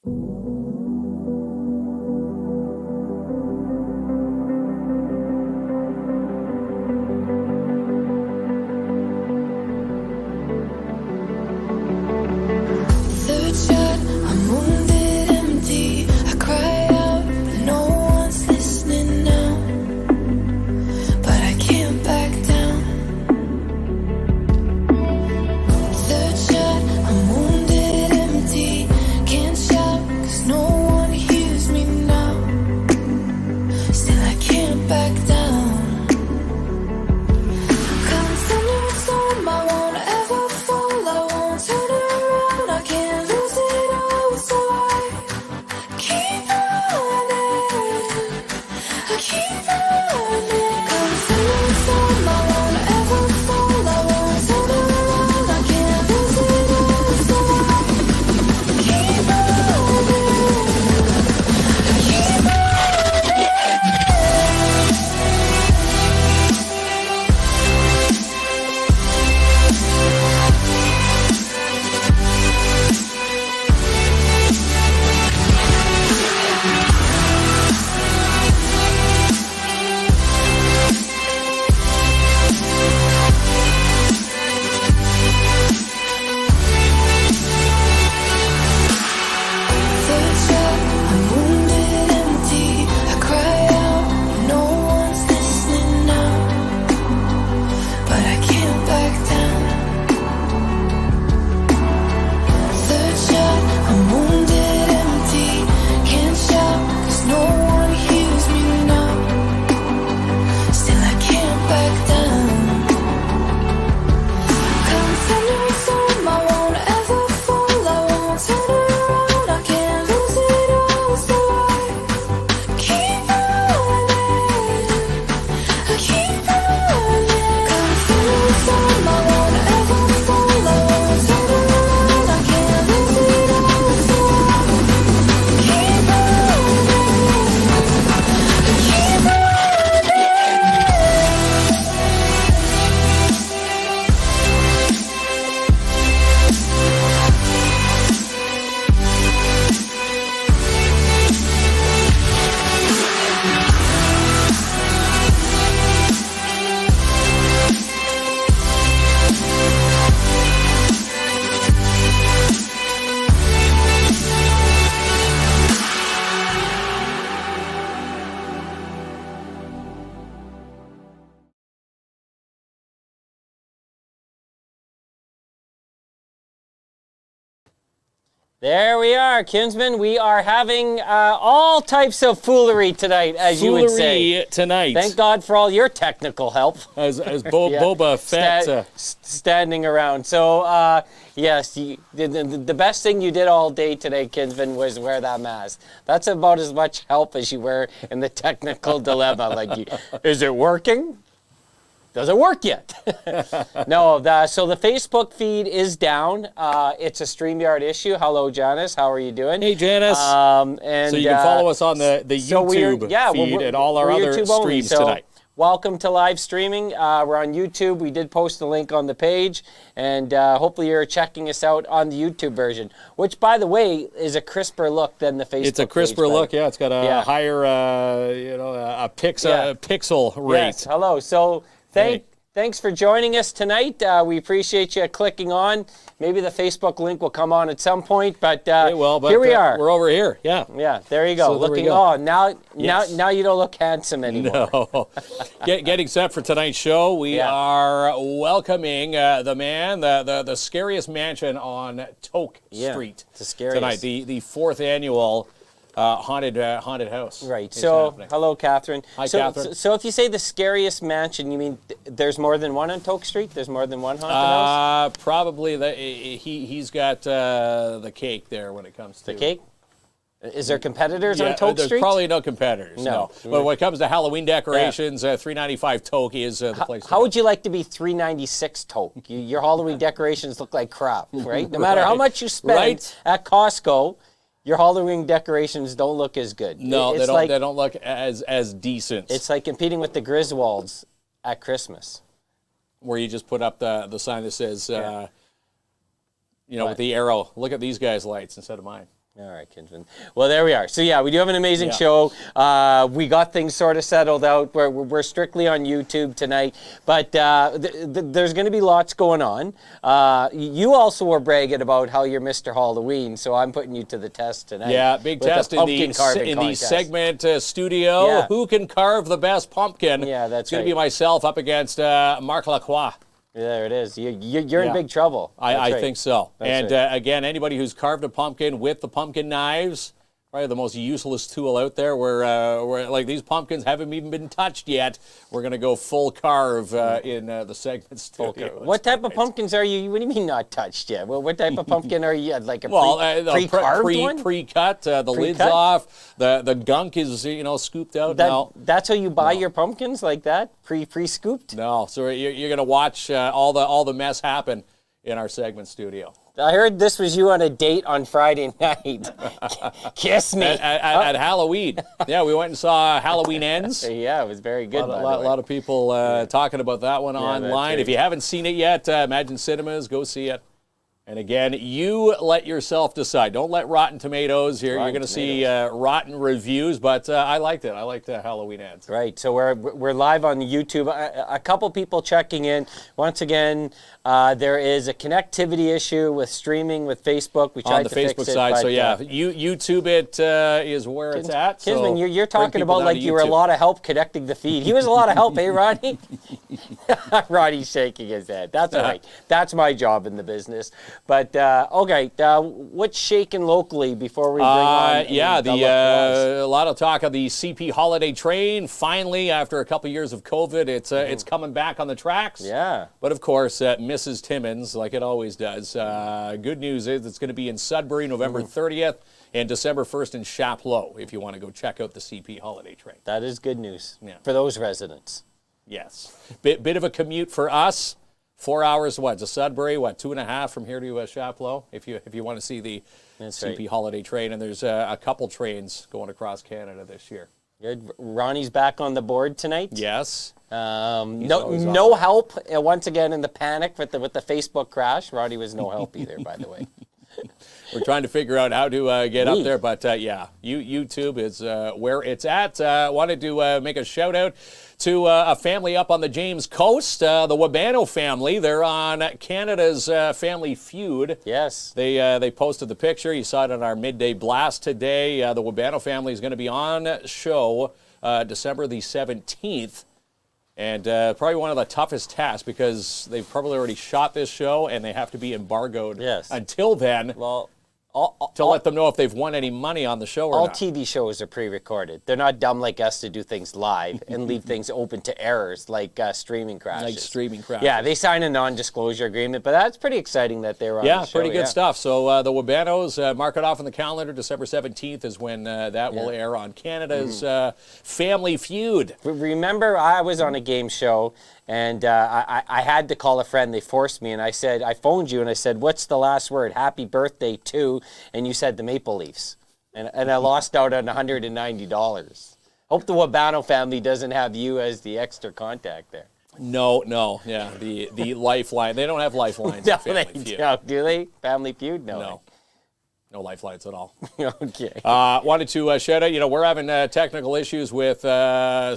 Third shot, I'm wounded, empty. I cry out, but no one's listening now. But I can't back down. Third shot, I'm wounded, empty. Can't shout, 'cause no one hears me now. Still I can't back down. Come thunder and storm, I won't ever fall. I won't turn around, I can't lose it all. So I keep running, I keep running. Come thunder and storm, I won't ever fall. I won't turn around, I can't lose it all. So I keep running, I keep running. Third shot, I'm wounded, empty. I cry out, but no one's listening now. But I can't back down. Third shot, I'm wounded, empty. Can't shout, 'cause no one hears me now. Still I can't back down. Come thunder and storm, I won't ever fall. I won't turn around, I can't lose it all. So I keep running, I keep running. Come thunder and storm, I won't ever fall. I won't turn around, I can't lose it all. So I keep running, I keep running. There we are, Kinsman. We are having all types of foolery tonight, as you would say. Foolery tonight. Thank God for all your technical help. As Boba Fett. Standing around. So, yes, the best thing you did all day today, Kinsman, was wear that mask. That's about as much help as you were in the technical dilemma. Like, is it working? Doesn't work yet. No, so the Facebook feed is down. It's a StreamYard issue. Hello, Janice. How are you doing? Hey, Janice. And so you can follow us on the YouTube feed and all our other streams tonight. Welcome to live streaming. We're on YouTube. We did post the link on the page, and hopefully you're checking us out on the YouTube version, which, by the way, is a crisper look than the Facebook. It's a crisper page, look. Yeah, it's got a higher, a pixel rate. Yes. Hello. So. Thanks for joining us tonight. We appreciate you clicking on. Maybe the Facebook link will come on at some point, but, but here we are. We're over here. Yeah. Yeah. There you go. So Now you don't look handsome anymore. No. Getting set for tonight's show, we are welcoming the man, the scariest mansion on Toke Street. The scariest. Tonight, the fourth annual haunted house. Right. So, hello, Catherine. Hi, Catherine. So, if you say the scariest mansion, you mean there's more than one on Toke Street? There's more than one haunted house? Probably. He's got the cake there when it comes to the cake. Is there competitors on Toke Street? There's probably no competitors. No. But when it comes to Halloween decorations, 395 Toke is the place. How would you like to be 396 Toke? Your Halloween decorations look like crap, right? No matter how much you spend at Costco, your Halloween decorations don't look as good. No, they don't look as decent. It's like competing with the Griswolds at Christmas, where you just put up the sign that says, with the arrow. Look at these guys' lights instead of mine. All right, Kinsman. Well, there we are. So yeah, we do have an amazing Yeah. show. We got things sort of settled out. We're strictly on YouTube tonight, but there's going to be lots going on. You also were bragging about how you're Mr. Halloween, so I'm putting you to the test tonight. Yeah, big with test in pumpkin carving the contest. segment studio. Yeah. Who can carve the best pumpkin? Yeah, that's It's going right. to be myself up against Marc Lacroix. There it is. You're in Yeah. big trouble. I That's right. think so. That's And right. again, anybody who's carved a pumpkin with the pumpkin knives, probably the most useless tool out there. Where like these pumpkins haven't even been touched yet. We're going to go full carve in the segment studio. What type of pumpkins are you? What do you mean not touched yet? Well, what type of pumpkin are you? Like a pre-carved one? Pre-cut, the lid's Pre-cut? off, the gunk is scooped out. No, That's how you buy your pumpkins, like that, pre-scooped. no. So you're going to watch all the mess happen in our segment studio. I heard this was you on a date on Friday night. Kiss me. At Halloween. Yeah, we went and saw Halloween Ends. Yeah, it was very good. A by the lot, way. lot of people talking about that one that's online. right. If you haven't seen it yet, Imagine Cinemas, go see it. And again, you let yourself decide. Don't let Rotten Tomatoes here. You're Rotten going to see rotten reviews, but I liked it. I liked Halloween Ends. Right, so we're live on YouTube. A couple people checking in. Once again, there is a connectivity issue with streaming with Facebook. We tried On the to fix Facebook it, side, but, so yeah, YouTube it is where it's at. So Kinsman, you're bring talking people about down like to you were a YouTube. lot of help connecting the feed. He was a lot of help, eh, Ronnie? Ronnie's shaking his head. That's all right. That's my job in the business. But okay, what's shaking locally before we bring on? Yeah, the Lacroix? a lot of talk of the CP holiday train. Finally, after a couple years of COVID, it's coming back on the tracks. Yeah. But of course, Mrs. Timmins, like it always does. Good news is it's going to be in Sudbury, November 30th, and December 1st in Chapleau. If you want to go check out the CP holiday train. That is good news Yeah. for those residents. Yes, bit of a commute for us. 4 hours, to Sudbury, 2.5 from here to Chapleau, if you want to see the That's CP right. holiday train. And there's a couple trains going across Canada this year. Good. Ronnie's back on the board tonight. Yes. No help once again in the panic with the Facebook crash. Ronnie was no help either, by the way. We're trying to figure out how to get Neat. up there, but yeah, YouTube is where it's at. Wanted to make a shout out to a family up on the James Coast, the Wabano family. They're on Canada's Family Feud. Yes. They posted the picture. You saw it on our midday blast today. The Wabano family is going to be on show December the 17th. And probably one of the toughest tasks because they've probably already shot this show and they have to be embargoed Yes. until then Well, to let them know if they've won any money on the show or all not. TV shows are pre-recorded. They're not dumb like us to do things live and leave things open to errors like streaming crashes. Like streaming crashes. Yeah, they signed a non-disclosure agreement, but that's pretty exciting that they were on Yeah, the show. pretty good stuff. So the Wabanos, mark it off on the calendar. December 17th is when that will air on Canada's Family Feud. Remember, I was on a game show, and I had to call a friend. They forced me, and I phoned you, and I said, what's the last word? Happy birthday to, and you said the Maple Leafs. And I lost out on $190. Hope the Wabano family doesn't have you as the extra contact there. No, yeah, the lifeline. They don't have lifelines No, in Family they Feud. don't, do they? Family Feud? No. No lifelines at all. Okay. Wanted to shout out, we're having technical issues with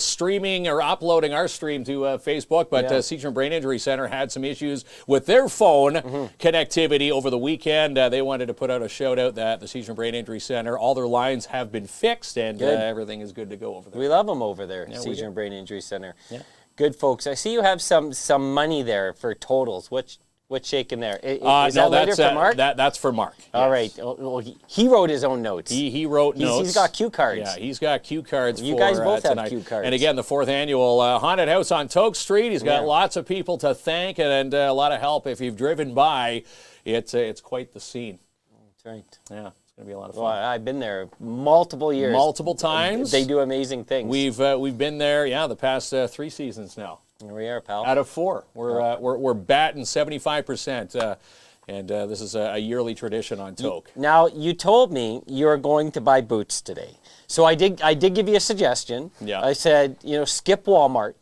streaming or uploading our stream to Facebook, but Seizure and Brain Injury Center had some issues with their phone connectivity over the weekend. They wanted to put out a shout out that the Seizure and Brain Injury Center, all their lines have been fixed and everything is good to go over there. We love them over there, we Seizure do. and Brain Injury Center. Yeah. Good folks. I see you have some money there for totals. What's shaking there? Is No, that later for Marc? That's for Marc. All yes. right. Well, he wrote his own notes. He wrote notes. He's got cue cards. Yeah, he's got cue cards You for guys both have tonight. cue cards. And again, the 4th annual Haunted House on Toke Street. He's got lots of people to thank and a lot of help. If you've driven by, it's quite the scene. That's right. Yeah, it's going to be a lot of fun. Well, I've been there multiple years. Multiple times. They do amazing things. We've been there, the past 3 seasons now. Here we are, pal. Out of 4, we're batting 75%. And this is a yearly tradition on Toke. Now, you told me you were going to buy boots today. So I did give you a suggestion. Yeah. I said, skip Walmart.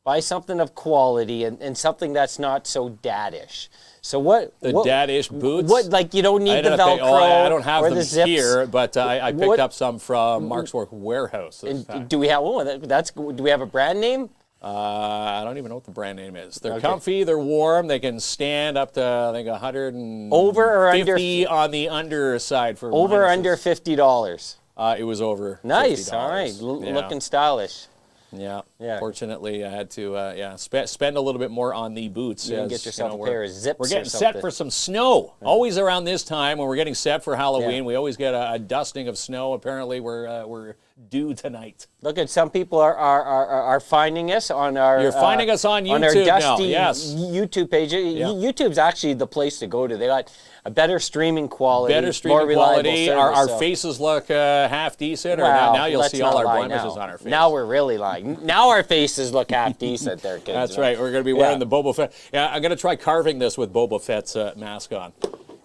buy something of quality and something that's not so daddish. So what? The daddish boots? What, like, you don't need the Velcro I don't have or them the zips? here, but I picked up some from Marc's warehouse. And do we have do we have a brand name? I don't even know what the brand name is. They're comfy, they're warm, they can stand up to, I think, 150 over or under on the underside for over or under $50. It was over. Nice, $50. all right, looking stylish. Yeah. Yeah. Fortunately, I had to spend a little bit more on the boots. You can get yourself a pair of zips. We're getting or set for some snow. Yeah. Always around this time when we're getting set for Halloween, we always get a dusting of snow. Apparently, we're due tonight. Look at some people are finding us on our. You're finding us on YouTube on our dusty now. Yes. YouTube page. Yeah. YouTube's actually the place to go to. They got a better streaming quality, more reliable quality. Service, our faces look half decent, or now you'll see all our blemishes on our face. Now we're really lying. Now our faces look half decent there, kids. That's right. We're going to be wearing the Boba Fett. Yeah, I'm going to try carving this with Boba Fett's mask on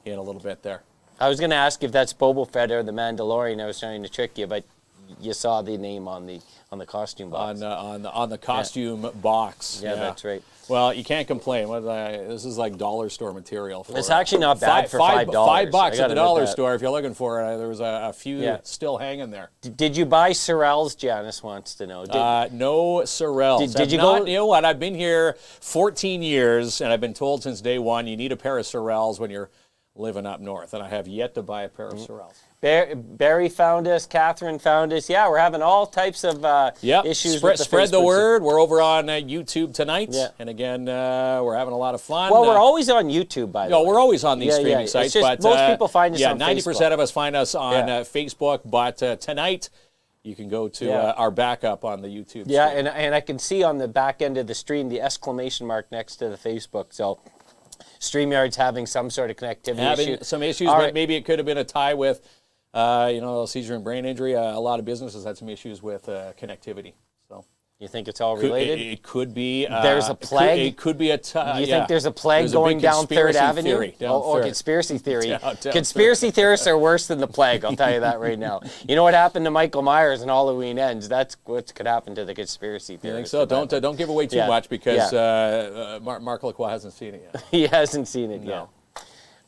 in a little bit there. I was going to ask if that's Boba Fett or the Mandalorian. I was trying to trick you, but you saw the name on the costume box. On the costume box. Yeah, that's right. Well, you can't complain. This is like dollar store material. It's actually not bad for $5. $5 at the dollar store if you're looking for it. There was a few still hanging there. Did you buy Sorels? Janice wants to know. No Sorels. Did you go? You know what? I've been here 14 years, and I've been told since day one you need a pair of Sorels when you're living up north, and I have yet to buy a pair of Sorels. Barry found us. Catherine found us. Yeah, we're having all types of issues with the Spread the Facebook. word. We're over on YouTube tonight. Yeah. And again, we're having a lot of fun. Well, we're always on YouTube, by the way. No, we're always on these streaming sites. It's just, but most people find us on 90% Facebook. of us find us on Facebook. But tonight, you can go to our backup on the YouTube stream. And I can see on the back end of the stream the exclamation mark next to the Facebook. So StreamYard's having some sort of connectivity issue. Some issues, but maybe it could have been a tie with seizure and brain injury. A lot of businesses had some issues with connectivity. So you think it's all related? It could be. There's a plague. It could be a tie. You think there's a plague going down Third Avenue? Conspiracy theory. Conspiracy theorists are worse than the plague. I'll tell you that right now. You know what happened to Michael Myers and Halloween Ends? That's what could happen to the conspiracy theorists. You think so? Don't give away too much because Marc Lacroix hasn't seen it yet. He hasn't seen it yet.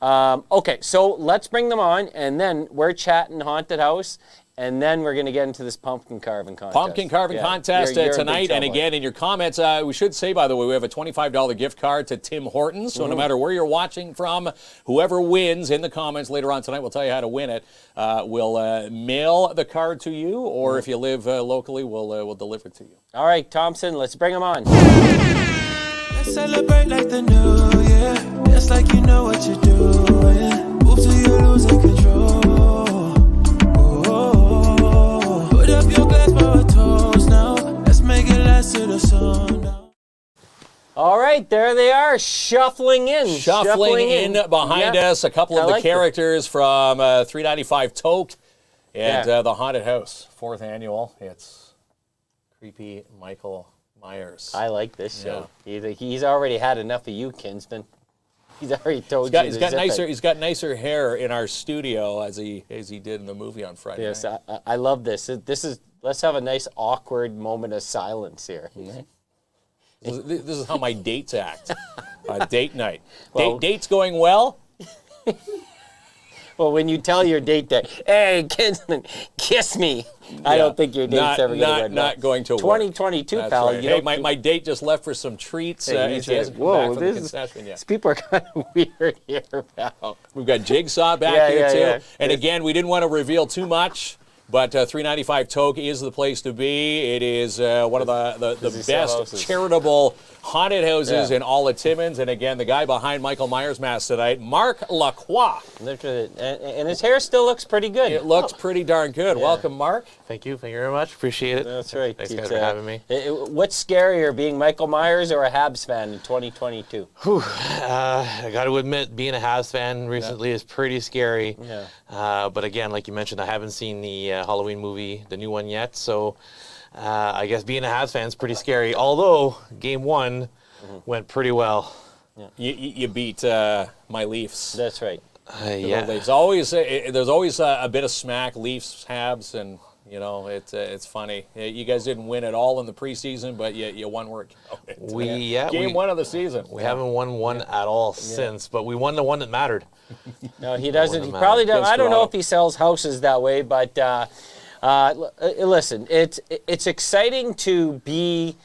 Okay, so let's bring them on, and then we're chatting haunted house, and then we're going to get into this pumpkin carving contest. Pumpkin carving contest tonight, and again, in your comments, we should say, by the way, we have a $25 gift card to Tim Hortons, so no matter where you're watching from, whoever wins in the comments later on tonight, we'll tell you how to win it. We'll mail the card to you, or if you live locally, we'll deliver it to you. All right, Thompson, let's bring them on. Let's celebrate like the new year. Just like you know what you're doing. Move till you're losing control. Oh, put up your glass for a toast now. Let's make it last to the sun now. All right, there they are, shuffling in. Shuffling in behind us, a couple of the characters from 395 Toke and the Haunted House, 4th annual. It's creepy Michael Myers. I like this show. He's already had enough of you, Kinsman. He's already told you. He's got nicer hair in our studio as he did in the movie on Friday. Yes, night. I love this. Let's have a nice awkward moment of silence here. Mm-hmm. This is how my dates act. Date night. Well, Date's going well. Well, when you tell your date that, hey, Kinsman, kiss me, I don't think your date's ever going to work. Not going to work. 2022, That's pal. Right. Hey, my date just left for some treats, and she hasn't come back from the concession yet. These people are kind of weird here, pal. We've got Jigsaw back here, too. Yeah. And again, we didn't want to reveal too much, but 395 Toke is the place to be. It is one of the best charitable haunted houses in all of Timmins. And again, the guy behind Michael Myers' mask tonight, Marc Lacroix. And his hair still looks pretty good. It looks pretty darn good. Yeah. Welcome, Marc. Thank you very much. Appreciate it. That's right. Thanks guys for having me. What's scarier, being Michael Myers or a Habs fan in 2022? I got to admit, being a Habs fan recently is pretty scary. Yeah. But again, like you mentioned, I haven't seen the Halloween movie, the new one yet. So I guess being a Habs fan is pretty scary. Although Game 1 went pretty well. Yeah. You beat my Leafs. That's right. There's always a bit of smack, Leafs, Habs, and You know, it's funny. You guys didn't win at all in the preseason, but you won work. Game one of the season. We haven't won one at all since, but we won the one that mattered. No, he doesn't. He probably doesn't. I don't know if he sells houses that way, but listen, it's exciting to be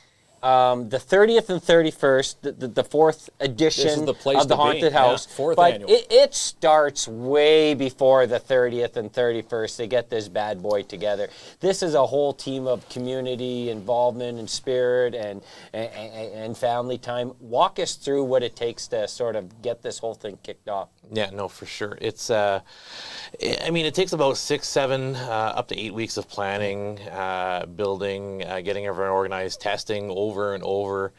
the 30th and 31st, the fourth edition of the Haunted House. Yeah, fourth but annual. It starts way before the 30th and 31st to get this bad boy together. This is a whole team of community involvement and spirit and family time. Walk us through what it takes to sort of get this whole thing kicked off. Yeah, no, for sure. It's, I mean, it takes about 6, 7, up to 8 weeks of planning, building, getting everyone organized, testing over and over.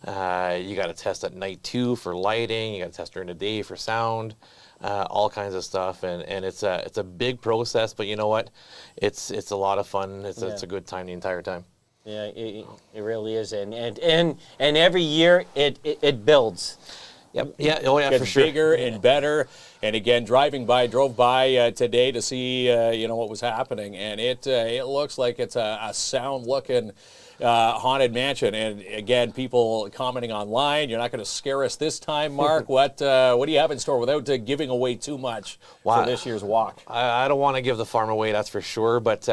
You got to test at night too for lighting. You got to test during the day for sound, all kinds of stuff. And it's a big process, but you know what? It's a lot of fun. It's a good time the entire time. Yeah, it really is, and every year it builds. Yep. Yeah. Oh, yeah. Gets for sure. bigger and better. And again, drove by today to see what was happening, and it looks like it's a sound looking haunted mansion. And again, people commenting online, you're not going to scare us this time, Marc. What do you have in store without giving away too much for this year's walk? I don't want to give the farm away, that's for sure. But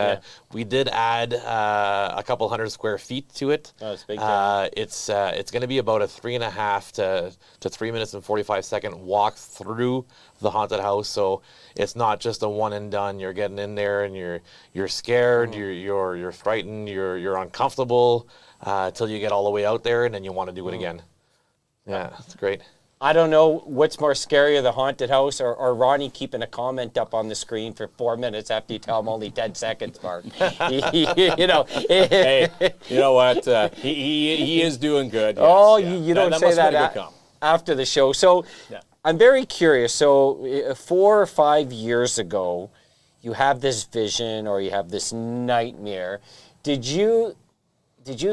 we did add a couple hundred square feet to it. Oh, it's big. It's going to be about a 3.5 to 3 minutes and 45-second walk through the haunted house. So it's not just a one and done. You're getting in there and you're scared, you're frightened, you're uncomfortable till you get all the way out there, and then you want to do it again. Yeah, it's great. I don't know what's more scarier, the haunted house or Ronnie keeping a comment up on the screen for 4 minutes after you tell him only 10 seconds, Marc. Hey, you know what? He is doing good. Yes, oh, you don't say that after the show. So I'm very curious. So 4 or 5 years ago, you have this vision or you have this nightmare. Did you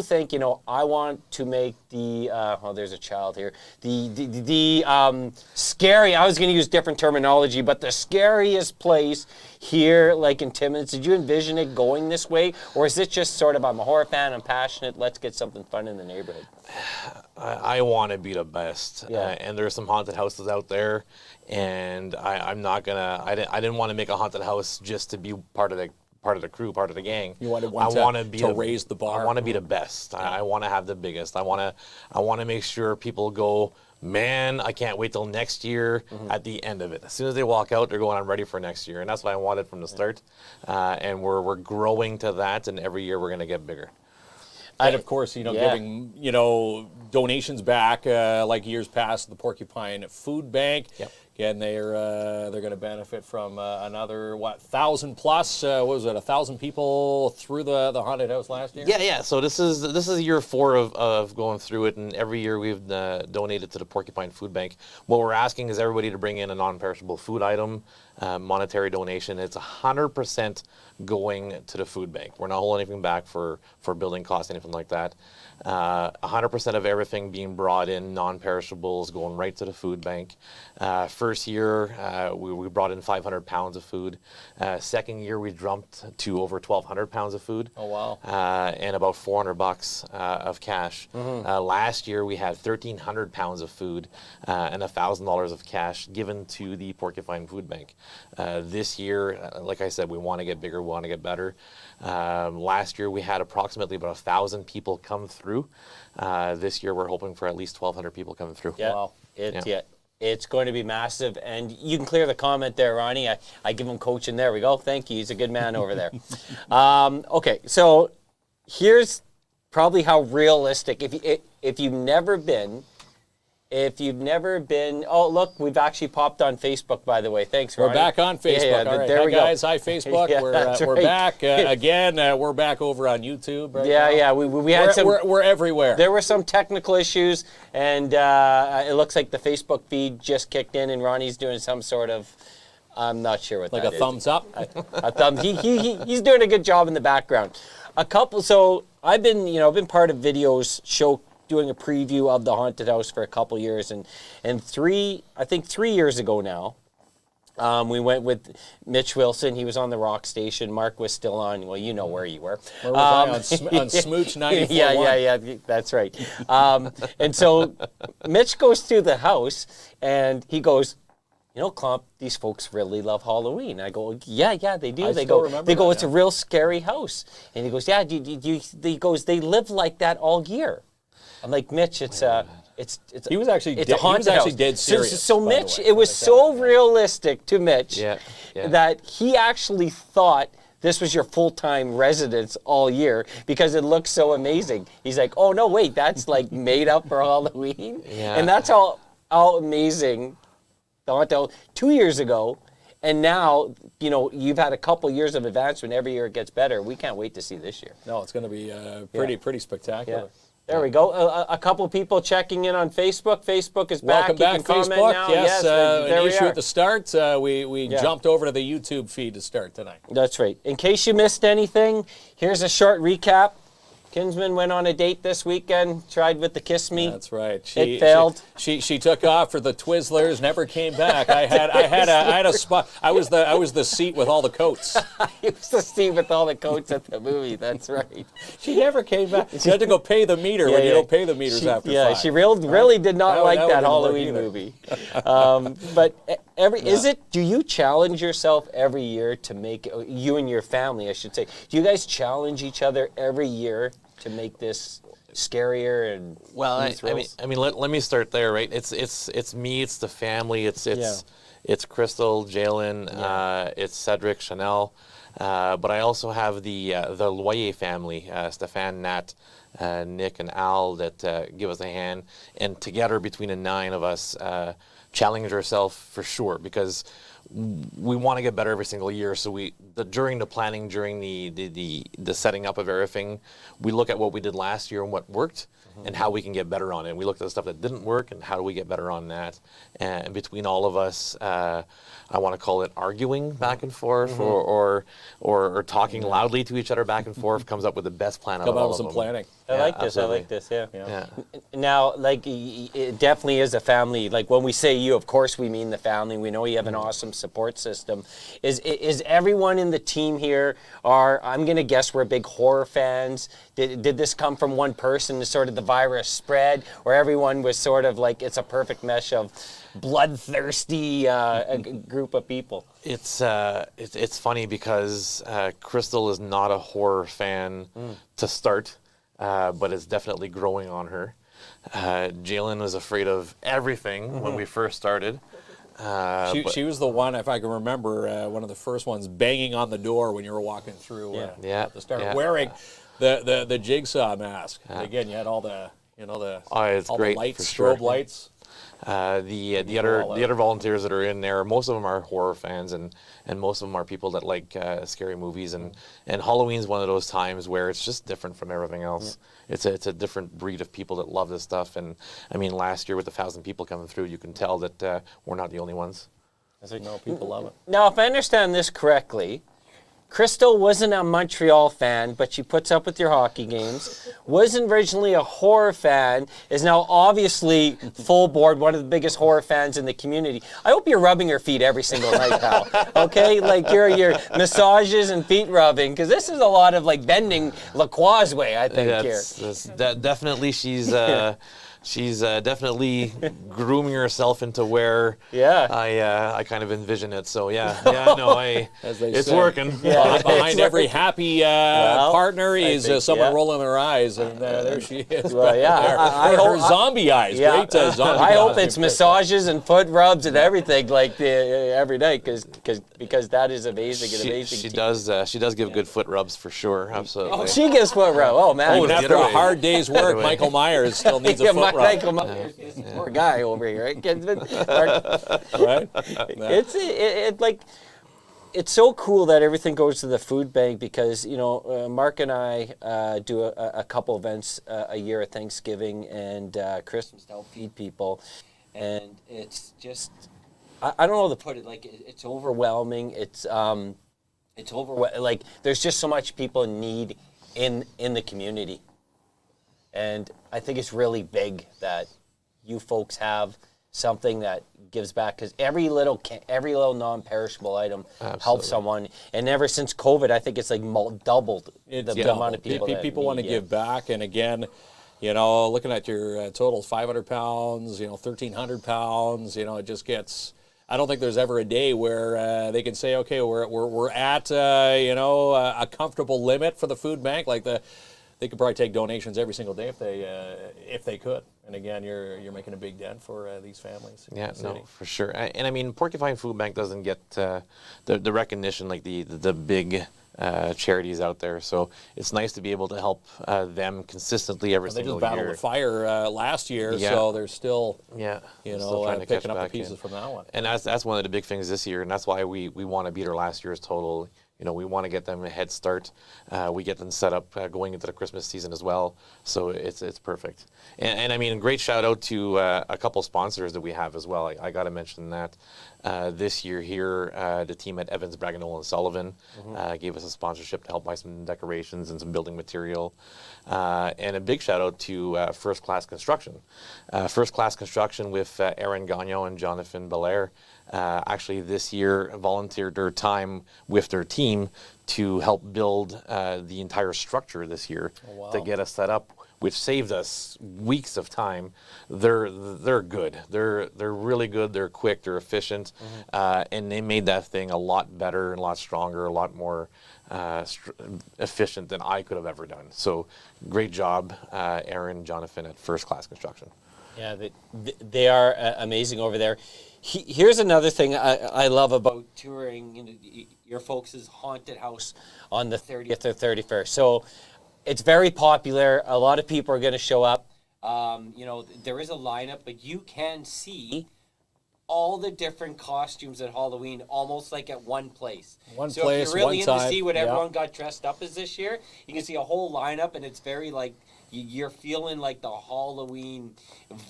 think, I want to make the, there's a child here, the scary, I was going to use different terminology, but the scariest place here, like in Timmins, did you envision it going this way? Or is it just sort of, I'm a horror fan, I'm passionate, let's get something fun in the neighborhood? I want to be the best. Yeah. And there's some haunted houses out there, and I'm not going to, I didn't want to make a haunted house just to be part of the crew, part of the gang. You wanted one to raise the bar. I want to be the best. I want to have the biggest. I want to make sure people go, man, I can't wait till next year at the end of it. As soon as they walk out, they're going, I'm ready for next year. And that's what I wanted from the start. And we're growing to that, and every year we're going to get bigger. And of course, giving, donations back like years past, the Porcupine Food Bank. Yep. Again, they're going to benefit from another 1,000 plus. What was it? 1,000 people through the haunted house last year. Yeah. So this is year 4 of going through it, and every year we've donated to the Porcupine Food Bank. What we're asking is everybody to bring in a non-perishable food item, monetary donation. It's 100% going to the food bank. We're not holding anything back for building costs, anything like that. 100% of everything being brought in, non-perishables, going right to the food bank. First year, we brought in 500 pounds of food. Second year, we jumped to over 1,200 pounds of food. Oh, wow. And about $400 of cash. Last year, we had 1,300 pounds of food and $1,000 of cash given to the Porcupine Food Bank. This year, like I said, we want to get bigger, we want to get better. Last year, we had approximately about 1,000 people come through. This year, we're hoping for at least 1,200 people coming through. Yeah. Wow. It's going to be massive, and you can clear the comment there, Ronnie. I give him coaching. There we go. Thank you. He's a good man over there. Okay, so here's probably how realistic. If you've never been, oh look, we've actually popped on Facebook, by the way. Thanks, Ronnie. We're back on Facebook. Yeah, all right. there we guys. go. Hi, Facebook. Yeah, we're right. back again. We're back over on YouTube. Right now. Yeah. We had we're everywhere. There were some technical issues, and it looks like the Facebook feed just kicked in, and Ronnie's doing some sort of, I'm not sure what like that a is. thumbs up. A thumb. He's doing a good job in the background. So I've been part of videos doing a preview of the haunted house for a couple years, and 3 years ago now, We went with Mitch Wilson. He was on the rock station. Marc was still on. Well, you know where you were. Where was I? On Smooch 94.1. Yeah. That's right. And so Mitch goes to the house, and he goes, you know, Klump, these folks really love Halloween. I go, yeah, they do. They go, it's a real scary house. And he goes, yeah. He goes, they live like that all year. I'm like, Mitch, it's he was actually it's a haunted house. Dead serious. So Mitch, it was so realistic to Mitch Yeah. that he actually thought this was your full-time residence all year because it looks so amazing. He's like, oh no, wait, that's like made up for Halloween, and that's how amazing. Dante 2 years ago, and now, you know, you've had a couple years of advancement. Every year it gets better. We can't wait to see this year. No, it's going to be pretty spectacular. Yeah. There we go. A couple people checking in on Facebook. Facebook is back. Welcome back, Facebook. Now. Yes, there an we issue are. at the start. We jumped over to the YouTube feed to start tonight. That's right. In case you missed anything, here's a short recap. Kinsman went on a date this weekend, tried with the Kiss Me. That's right. It failed. She took off for the Twizzlers, never came back. I had a spot. I was the seat with all the coats. He was the seat with all the coats at the movie. That's right. She never came back. She had to go pay the meter when you don't pay the meters after 5. She really did not like that wouldn't work Halloween either. movie. But do you challenge yourself every year to make, you and your family, I should say, do you guys challenge each other every year to make this scarier and Well, I mean, let me start there, right? It's me, it's the family, it's Crystal, Jalen, it's Cedric, Chanel, but I also have the Loyer family, Stefan, Nat, Nick, and Al that give us a hand, and together between the 9 of us, challenge ourselves for sure because we want to get better every single year. So during the planning, during the setting up of everything, we look at what we did last year and what worked and how we can get better on it. And we looked at the stuff that didn't work and how do we get better on that. And between all of us, I want to call it arguing back and forth or talking loudly to each other back and forth comes up with the best plan out of all of them. Come up with some planning. I like this. Absolutely. I like this. Yeah. Yeah. Now, like, it definitely is a family. Like, when we say you, of course, we mean the family. We know you have an awesome support system. Is everyone in the team here, I'm going to guess we're big horror fans. Did this come from one person to sort of the virus spread, or everyone was sort of like, it's a perfect mesh of bloodthirsty group of people? It's funny because Crystal is not a horror fan to start. But it's definitely growing on her. Jalen was afraid of everything when we first started. She was the one, if I can remember, one of the first ones banging on the door when you were walking through at the start, wearing the jigsaw mask. Again, you had all the it's all great, the lights, for sure. strobe lights. The other volunteers that are in there, most of them are horror fans, and most of them are people that like scary movies, and Halloween's one of those times where it's just different from everything else. It's a different breed of people that love this stuff, and I mean, last year with 1,000 people coming through, you can tell that we're not the only ones. No, people love it. Now, if I understand this correctly, Crystal wasn't a Montreal fan, but she puts up with your hockey games. Wasn't originally a horror fan, is now obviously full board, one of the biggest horror fans in the community. I hope you're rubbing her feet every single night, pal. Okay? Like your massages and feet rubbing, because this is a lot of like bending Lacroix way, I think, here. Definitely she's definitely grooming herself into where I kind of envision it. So it's working. Yeah. Behind every happy partner is someone rolling their eyes, and there she is. Well, I hope her zombie eyes. Yeah, Great zombie. I hope it's massages and foot rubs and everything like every night, because that is amazing. She does give good foot rubs for sure. Absolutely. Oh, she gives foot rub. Oh man. Even after a hard day's work, Michael Myers still needs a foot rub. Michael Myers, this poor guy over here, right? Right? It's so cool that everything goes to the food bank because, Marc and I do a couple events a year at Thanksgiving and Christmas to help feed people. And it's just, I don't know how to put it, like, it's overwhelming. It's like, there's just so much people need in the community. And I think it's really big that you folks have something that gives back, because every little non-perishable item Absolutely. helps someone. And ever since COVID, I think it's like doubled the amount of people. People want to give back, and again, looking at your total, 500 pounds, 1,300 pounds, it just gets. I don't think there's ever a day where they can say, okay, we're at a comfortable limit for the food bank. Like they could probably take donations every single day if they could. And again, you're making a big dent for these families. Yeah, no, for sure. And I mean, Porcupine Food Bank doesn't get the recognition like the big charities out there. So it's nice to be able to help them consistently every single year. They just battled the fire last year, so they're still, still trying to picking catch up the back pieces from that one. And that's one of the big things this year, and that's why we want to beat our last year's total. We want to get them a head start. We get them set up going into the Christmas season as well. So it's perfect. And I mean, great shout out to a couple sponsors that we have as well. I got to mention that this year here, the team at Evans, Braganola and Sullivan gave us a sponsorship to help buy some decorations and some building material. And a big shout out to First Class Construction. First Class Construction with Aaron Gagnon and Jonathan Belair. Actually this year volunteered their time with their team to help build the entire structure this year to get us set up, which saved us weeks of time. They're good. They're really good. They're quick. They're efficient, and they made that thing a lot better and a lot stronger, a lot more efficient than I could have ever done. So great job, Aaron, Jonathan at First Class Construction. Yeah, they are amazing over there. Here's another thing I love about touring your folks' haunted house on the 30th or 31st. So it's very popular. A lot of people are going to show up. There is a lineup, but you can see all the different costumes at Halloween almost like at one place. So if you're really into see what everyone got dressed up as this year, you can see a whole lineup, and it's very like you're feeling like the Halloween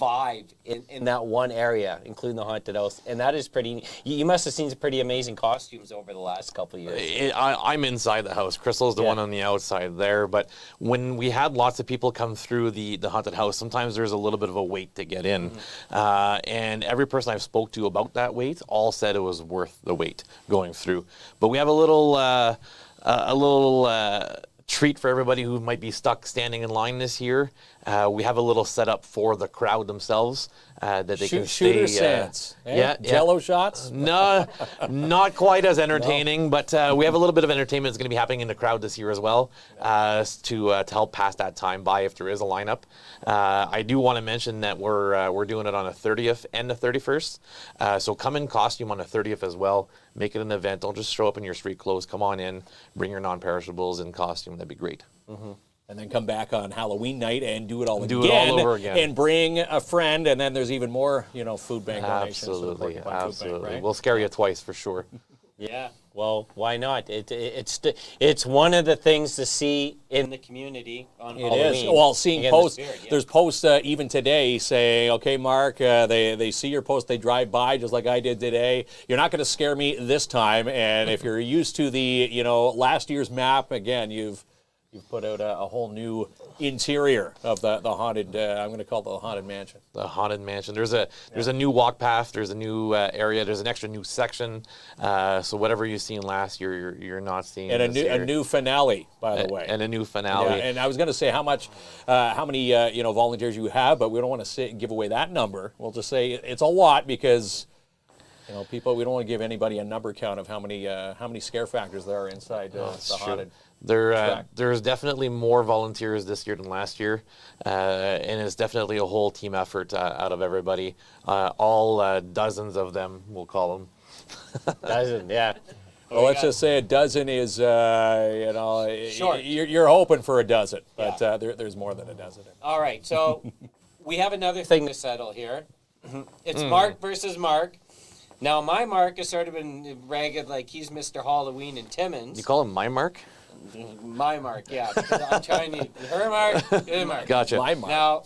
vibe in that one area, including the haunted house. And that is pretty, you must have seen some pretty amazing costumes over the last couple of years. I'm inside the house. Crystal's the one on the outside there. But when we had lots of people come through the haunted house, sometimes there's a little bit of a wait to get in. And every person I've spoke to about that wait all said it was worth the wait going through. But we have a little treat for everybody who might be stuck standing in line this year. We have a little setup for the crowd themselves that they can shooter stay. Stance, Jello shots? No, not quite as entertaining, but we have a little bit of entertainment that's going to be happening in the crowd this year as well to help pass that time by if there is a lineup. I do want to mention that we're doing it on the 30th and the 31st. So come in costume on the 30th as well. Make it an event. Don't just show up in your street clothes. Come on in. Bring your non-perishables in costume. That'd be great. And then come back on Halloween night and do it all Do it all over again. And bring a friend, and then there's even more, food bank donations. Absolutely, Food bank, right? We'll scare you twice for sure. Yeah, well, why not? It's one of the things to see in the community on Halloween. It is. Well, seeing Again, posts, the there's posts even today saying, okay, Marc, they see your post, they drive by just like I did today. You're not going to scare me this time. And if you're used to the, last year's map, again, you've put out a whole new interior of the haunted, I'm going to call it the haunted mansion. The haunted mansion. There's a new walk path. There's a new area. There's an extra new section. So whatever you've seen last year, you're not seeing. And a new finale, by the way. And a new finale. Yeah, and I was going to say how many volunteers you have, but we don't want to give away that number. We'll just say it's a lot because. People, we don't want to give anybody a number count of how many scare factors there are inside the haunted. There's definitely more volunteers this year than last year, and it's definitely a whole team effort out of everybody. All dozens of them, we'll call them. Dozen, yeah. Well, let's just say a dozen is, Short. You're hoping for a dozen, but there's more than a dozen. All right, so we have another thing to settle here. It's Marc versus Marc. Now, my Marc has sort of been ragged like he's Mr. Halloween in Timmins. You call him my Marc? My Marc, yeah. Because I'm trying to... Her Marc, your Marc. Gotcha. My Marc. Now,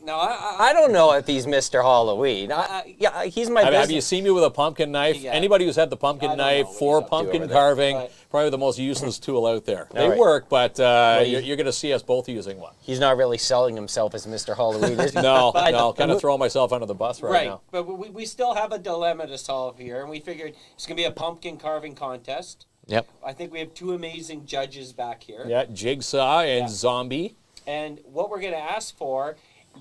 No, I don't know if he's Mr. Halloween. Yeah, he's my Have you seen me with a pumpkin knife? Yeah. Anybody who's had the pumpkin knife for pumpkin carving, probably the most useless tool out there. They work, but you're going to see us both using one. He's not really selling himself as Mr. Halloween, is he? No, kind of throwing myself under the bus right now. But we still have a dilemma to solve here, and we figured it's going to be a pumpkin carving contest. Yep. I think we have two amazing judges back here. Yeah, Jigsaw and Zombie. And what we're going to ask for,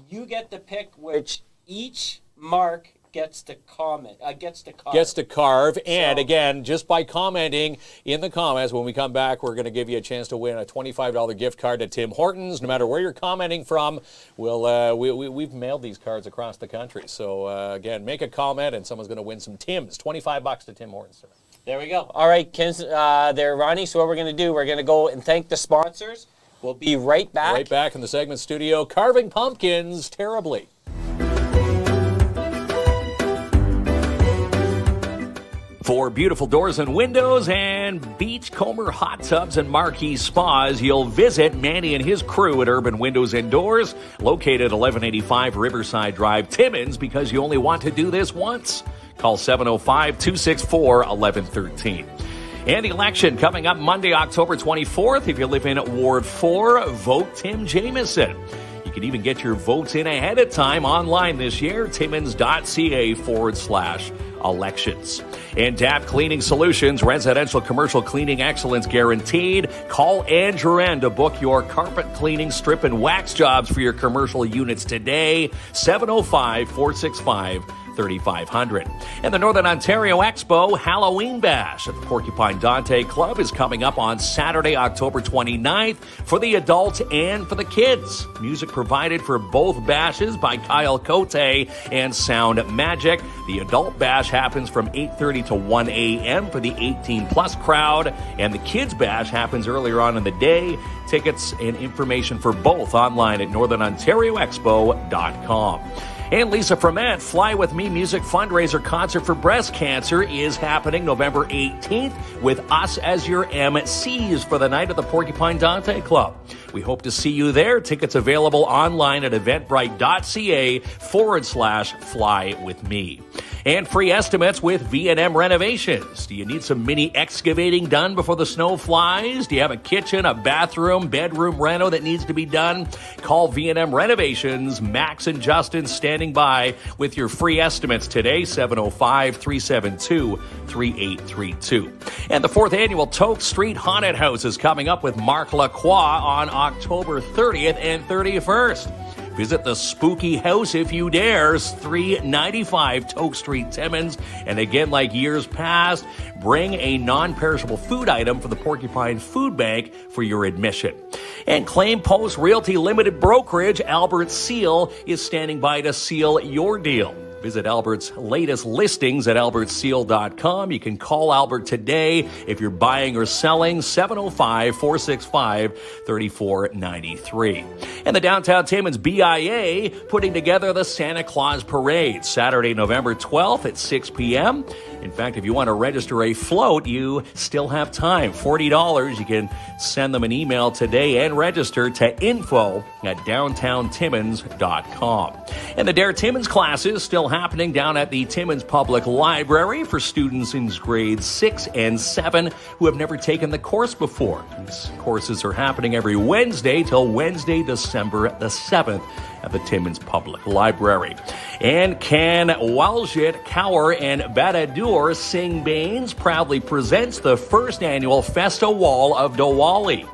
you get to pick which each Marc gets to comment, gets to carve. And again, just by commenting in the comments, when we come back, we're going to give you a chance to win a $25 gift card to Tim Hortons. No matter where you're commenting from, we've mailed these cards across the country. So again, make a comment and someone's going to win some Tims. $25 to Tim Hortons today. There we go. All right, there, Ronnie. So what we're going to do, we're going to go and thank the sponsors. We'll be right back. Right back in the segment studio, carving pumpkins terribly. For beautiful doors and windows and beachcomber hot tubs and marquee spas, you'll visit Manny and his crew at Urban Windows and Doors, located 1185 Riverside Drive, Timmins, because you only want to do this once. Call 705-264-1113. And election coming up Monday, October 24th. If you live in Ward 4, vote Tim Jamieson. You can even get your votes in ahead of time online this year, timmins.ca/elections. And DAP Cleaning Solutions, residential commercial cleaning excellence guaranteed. Call Andrew N to book your carpet cleaning, strip, and wax jobs for your commercial units today, 705-465-3500. And the Northern Ontario Expo Halloween Bash at the Porcupine Dante Club is coming up on Saturday, October 29th for the adults and for the kids. Music provided for both bashes by Kyle Cote and Sound Magic. The adult bash happens from 8:30 to 1 a.m. for the 18-plus crowd, and the kids bash happens earlier on in the day. Tickets and information for both online at northernontarioexpo.com. And Lisa Froment, Fly With Me music fundraiser concert for breast cancer is happening November 18th with us as your MCs for the night at the Porcupine Dante Club. We hope to see you there. Tickets available online at eventbrite.ca/flywithme. And free estimates with V&M Renovations. Do you need some mini excavating done before the snow flies? Do you have a kitchen, a bathroom, bedroom reno that needs to be done? Call V&M Renovations. Max and Justin standing by with your free estimates today, 705-372-3832. And the 4th annual Toke Street Haunted House is coming up with Marc Lacroix on October 30th and 31st. Visit the spooky house if you dare, 395 Toke Street, Timmins. And again, like years past, bring a non-perishable food item for the Porcupine Food Bank for your admission. And Claim Post Realty Limited Brokerage, Albert Seal, is standing by to seal your deal. Visit Albert's latest listings at albertseal.com. You can call Albert today if you're buying or selling, 705-465-3493. And the Downtown Timmins BIA putting together the Santa Claus Parade, Saturday, November 12th at 6 p.m. In fact, if you want to register a float, you still have time. $40. You can send them an email today and register to info@downtowntimmins.com. And the Dare Timmins classes still happening down at the Timmins Public Library for students in grades 6 and 7 who have never taken the course before. These courses are happening every Wednesday till Wednesday, December the 7th at the Timmins Public Library. And Can Walshit, Cower, and Badadur Singh Bains proudly presents the first annual Festa Wall of Diwali.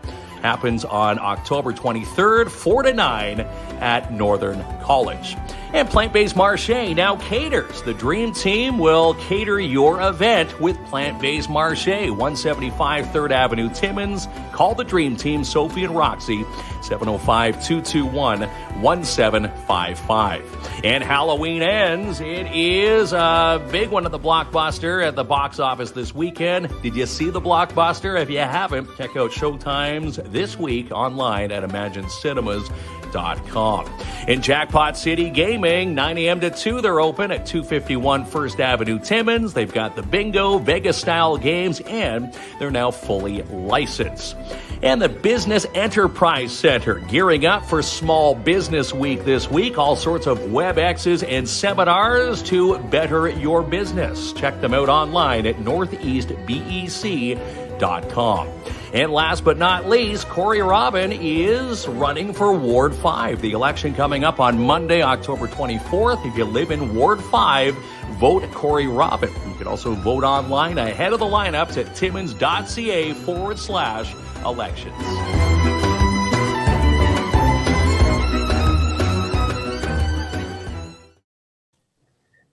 Happens on October 23rd, 4 to 9 at Northern College. And Plant-Based Marché now caters. The Dream Team will cater your event with Plant-Based Marché, 175 3rd Avenue, Timmins. Call the Dream Team, Sophie and Roxy, 705-221-1755. And Halloween ends. It is a big one at the Blockbuster at the box office this weekend. Did you see the Blockbuster? If you haven't, check out showtimes this week online at imaginecinemas.com. jackpotcity.com. In Jackpot City Gaming, 9 a.m. to 2, they're open at 251 First Avenue, Timmins. They've got the bingo, Vegas-style games, and they're now fully licensed. And the Business Enterprise Center, gearing up for Small Business Week this week. All sorts of WebExes and seminars to better your business. Check them out online at northeastbec.com. And last but not least, Corey Robin is running for Ward 5. The election coming up on Monday, October 24th. If you live in Ward 5, vote Corey Robin. You can also vote online ahead of the lineups at timmins.ca/elections.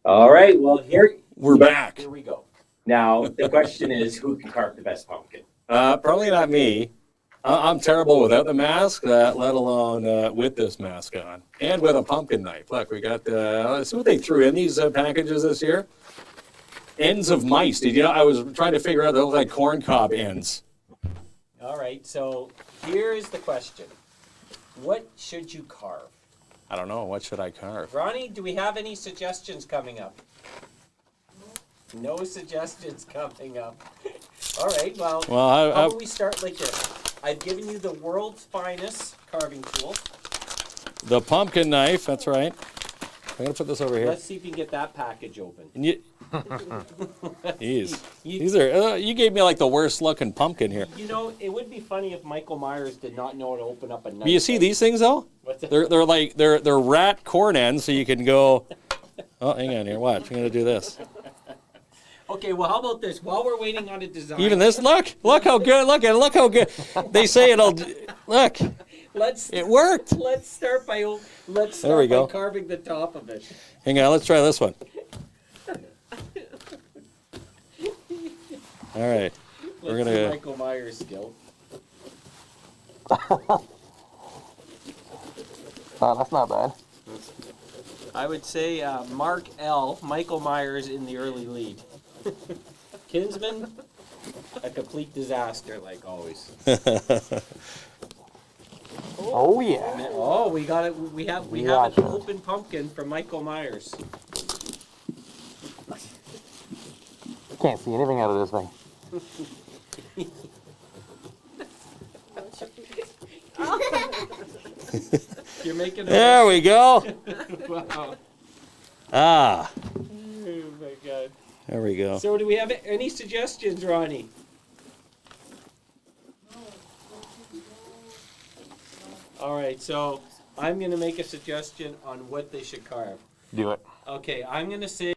All right, well, We're back. Here we go. Now, the question is, who can carve the best pumpkin? Probably not me. I'm terrible without the mask, let alone with this mask on. And with a pumpkin knife. Look, we got, let's see what they threw in these packages this year. Ends of mice. Did you know, I was trying to figure out, they look like corn cob ends. All right, so here's the question. What should you carve? I don't know. What should I carve? Ronnie, do we have any suggestions coming up? No suggestions coming up. All right, well how about we start like this? I've given you the world's finest carving tool. The pumpkin knife, that's right. I'm going to put this over here. Let's see if you can get that package open. And these are, you gave me like the worst looking pumpkin here. You know, it would be funny if Michael Myers did not know how to open up a knife. But you see these things though? They're like, they're rat corn ends, so you can go, oh, hang on here, watch, I'm going to do this. Okay, well, how about this? While we're waiting on a design. Even this, look how good, look how good. They say it'll, look, it worked. Let's start by carving the top of it. Hang on, let's try this one. All right, we're Let's see gonna. Michael Myers' skill. That's not bad. I would say Marc L. Michael Myers in the early lead. Kinsman, a complete disaster like always. Oh yeah. Oh, we got it. We have an open pumpkin from Michael Myers. Can't see anything out of this thing. You're making. There we go. Wow. Ah. Oh my God. There we go. So, do we have any suggestions, Ronnie? All right. So, I'm going to make a suggestion on what they should carve. Do it. Okay, I'm going to say.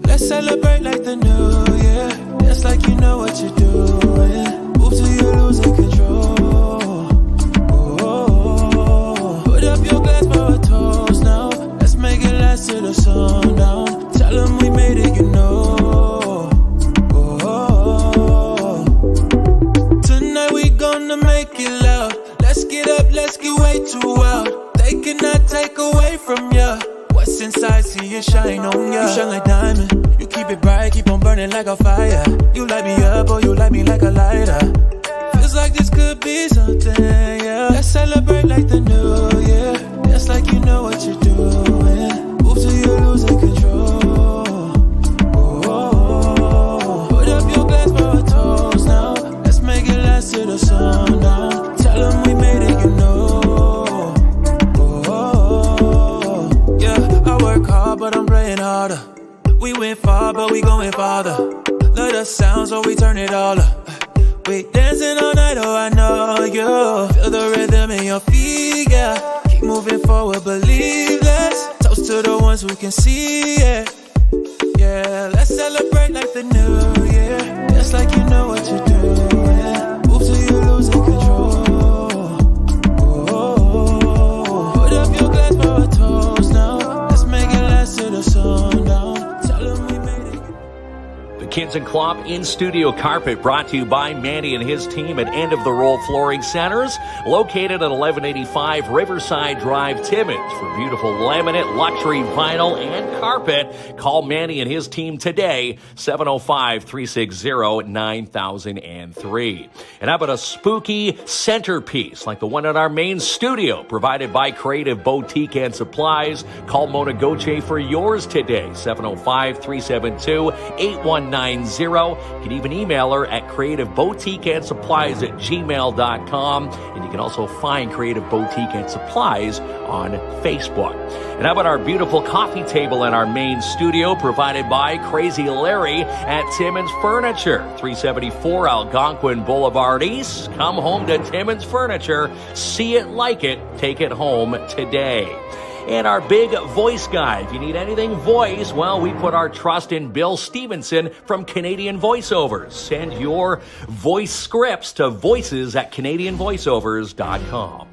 Let's celebrate like the new year. Dance like you know what you're doing. Move till you're losing control. Oh, put up your glass for a toast now. Let's make it last till the sundown. Tell them we made it, you know. Oh, tonight we gonna make it loud. Let's get up, let's get way too wild. They cannot take away from ya. What's inside, see it shine on ya. You shine like diamond. You keep it bright, keep on burning like a fire. You light me up, or you light me like a lighter. Feels like this could be something, yeah. Let's celebrate like the new year. Dance like you know what you're doing. Move till you're losing control. Oh, put up your glass for a toast now. Let's make it last till the sundown. Tell them we made it, you know. But I'm playing harder. We went far, but we going farther. Let us sound, so we turn it all up. We dancing all night, oh I know you. Feel the rhythm in your feet, yeah. Keep moving forward, believe less. Toast to the ones who can see it. Yeah, let's celebrate like the new year. Dance like you know what you're doing. Move till you're losing control. Oh, put up your glass for a toast now. To the sundown. Tell them we made it. The Kids and Clop in-studio carpet brought to you by Manny and his team at End of the Roll Flooring Centers, located at 1185 Riverside Drive, Timmins. For beautiful laminate, luxury vinyl, and carpet, call Manny and his team today, 705-360-9003. And how about a spooky centerpiece like the one in our main studio, provided by Creative Boutique and Supplies? Call Mona Goche for yours today, 705-372-8190. You can even email her at creativeboutiqueandsupplies@gmail.com. And you can also find Creative Boutique and Supplies on Facebook. And how about our beautiful coffee table in our main studio, provided by Crazy Larry at Simmons Furniture, 374 Algonquin Boulevard East. Come home to Simmons Furniture. See it, like it, take it home today. And our big voice guy. If you need anything voice, well, we put our trust in Bill Stevenson from Canadian Voiceovers. Send your voice scripts to voices@canadianvoiceovers.com.